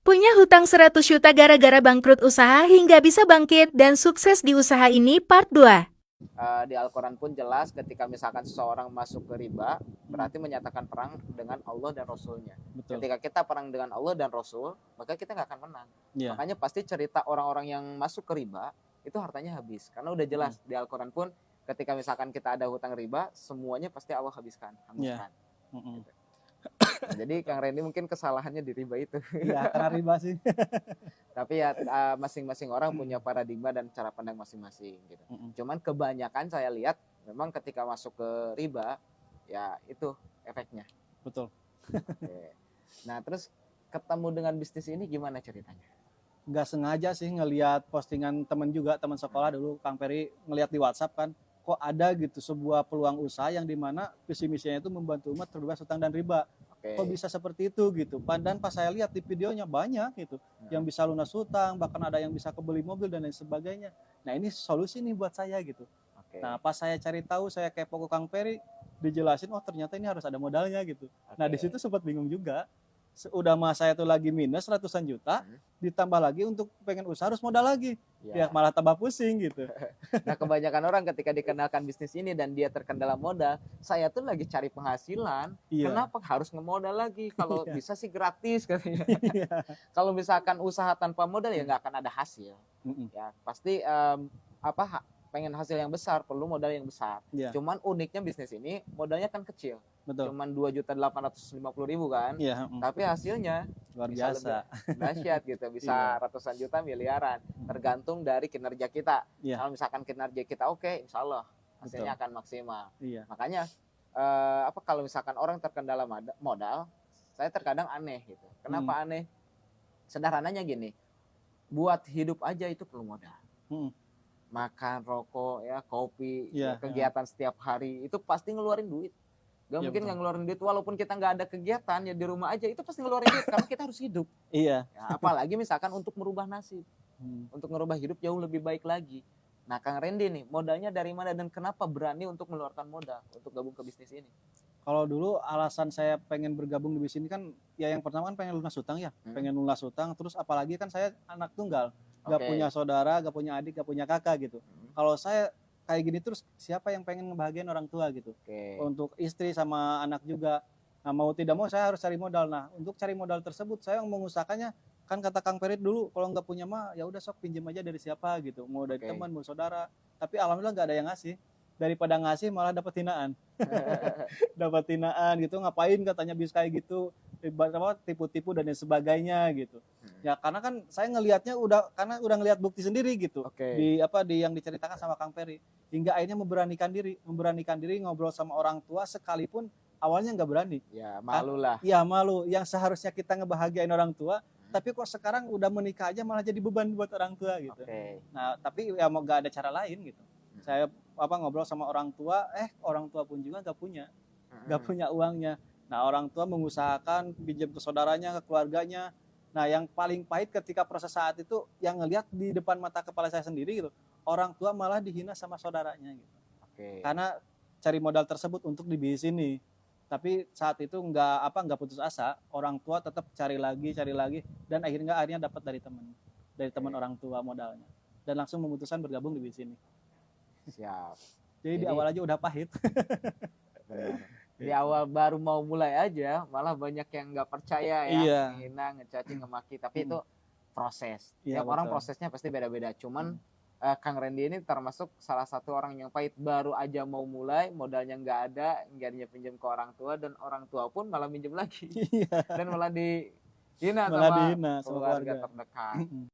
Punya hutang 100 juta gara-gara bangkrut usaha hingga bisa bangkit dan sukses di usaha ini part 2. Di Al-Quran pun jelas ketika misalkan seseorang masuk ke riba, berarti menyatakan perang dengan Allah dan Rasulnya. Betul. Ketika kita perang dengan Allah dan Rasul, maka kita nggak akan menang. Iya. Makanya pasti cerita orang-orang yang masuk ke riba, itu hartanya habis. Karena udah jelas di Al-Quran pun ketika misalkan kita ada hutang riba, semuanya pasti Allah habiskan, hanguskan. Gitu. Nah, jadi Kang Randy mungkin kesalahannya di riba itu. Iya, karena riba sih. Tapi ya masing-masing orang punya paradigma dan cara pandang masing-masing gitu. Cuman kebanyakan saya lihat memang ketika masuk ke riba ya itu efeknya. Betul. Oke. Nah, terus ketemu dengan bisnis ini gimana ceritanya? Nggak sengaja sih ngelihat postingan teman juga, teman sekolah dulu, Kang Peri ngelihat di WhatsApp kan, kok ada gitu sebuah peluang usaha yang dimana visi misinya itu membantu umat terbebas hutang dan riba. Oke. Kok bisa seperti itu gitu. Dan pas saya lihat di videonya banyak gitu, yang bisa lunas hutang, bahkan ada yang bisa kebeli mobil dan lain sebagainya. Nah ini solusi nih buat saya gitu. Oke. Nah pas saya cari tahu, saya kepo ke Kang Peri, dijelasin, oh ternyata ini harus ada modalnya gitu. Nah di situ sempat bingung juga. Udah mah saya tuh lagi minus ratusan juta, ditambah lagi untuk pengen usaha harus modal lagi. Ya malah tambah pusing gitu. Nah kebanyakan orang ketika dikenalkan bisnis ini dan dia terkendala modal, saya tuh lagi cari penghasilan, kenapa harus ngemodal lagi? Kalau bisa sih gratis katanya. Kalau misalkan usaha tanpa modal ya nggak akan ada hasil. Ya pasti pengen hasil yang besar perlu modal yang besar. Cuman uniknya bisnis ini modalnya kan kecil. Betul. Cuman 2.850.000 kan. Tapi hasilnya luar biasa. Dahsyat gitu, bisa ratusan juta, miliaran. Tergantung dari kinerja kita. Kalau misalkan kinerja kita oke, insya Allah hasilnya akan maksimal. Makanya kalau misalkan orang terkendala modal, saya terkadang aneh gitu. Kenapa aneh? Sederhananya gini, buat hidup aja itu perlu modal. Makan, rokok, ya kopi, kegiatan setiap hari itu pasti ngeluarin duit. Gak mungkin nggak ngeluarin duit walaupun kita nggak ada kegiatan ya di rumah aja itu pasti ngeluarin duit karena kita harus hidup. Iya. Ya, apalagi misalkan untuk merubah nasib, untuk merubah hidup jauh lebih baik lagi. Nah Kang Randy nih modalnya dari mana dan kenapa berani untuk mengeluarkan modal untuk gabung ke bisnis ini? Kalau dulu alasan saya pengen bergabung di bisnis ini kan ya yang pertama kan pengen lunas hutang ya, pengen lunas hutang. Terus apalagi kan saya anak tunggal, gak punya saudara, gak punya adik, gak punya kakak gitu. Kalau saya kayak gini terus siapa yang pengen ngebahagiain orang tua gitu. Untuk istri sama anak juga. Nah mau tidak mau saya harus cari modal. Nah untuk cari modal tersebut saya yang mengusahakannya kan kata Kang Perit dulu kalau nggak punya mah ya udah sok pinjam aja dari siapa gitu. Mau dari teman, mau saudara. Tapi alhamdulillah nggak ada yang ngasih. Daripada ngasih malah dapat hinaan. Dapat hinaan gitu, ngapain katanya bisa kayak gitu, tipu-tipu dan sebagainya gitu. Ya karena kan saya ngelihatnya karena udah ngelihat bukti sendiri gitu. Di yang diceritakan sama Kang Peri. Hingga akhirnya memberanikan diri ngobrol sama orang tua sekalipun awalnya nggak berani. Ya malu lah. Ya malu, yang seharusnya kita ngebahagiain orang tua, tapi kok sekarang udah menikah aja malah jadi beban buat orang tua gitu. Nah tapi ya mau nggak ada cara lain gitu. Saya ngobrol sama orang tua, orang tua pun juga nggak punya uangnya. Nah orang tua mengusahakan pinjam ke saudaranya, ke keluarganya. Nah yang paling pahit ketika proses saat itu yang ngelihat di depan mata kepala saya sendiri gitu, orang tua malah dihina sama saudaranya gitu. Karena cari modal tersebut untuk di bisnis ini. Tapi saat itu nggak putus asa, orang tua tetap cari lagi dan akhirnya dapat dari teman orang tua modalnya dan langsung memutuskan bergabung di bisnis ini. Siap. Jadi di awal aja udah pahit. Di awal baru mau mulai aja malah banyak yang nggak percaya ya, menghina, ngecaci, ngemaki. Tapi itu proses. Tiap orang prosesnya pasti beda-beda. Cuman Kang Randy ini termasuk salah satu orang yang pahit, baru aja mau mulai, modalnya nggak ada, nggak pinjam ke orang tua dan orang tua pun malah minjem lagi dan malah dihina sama keluarga terdekat.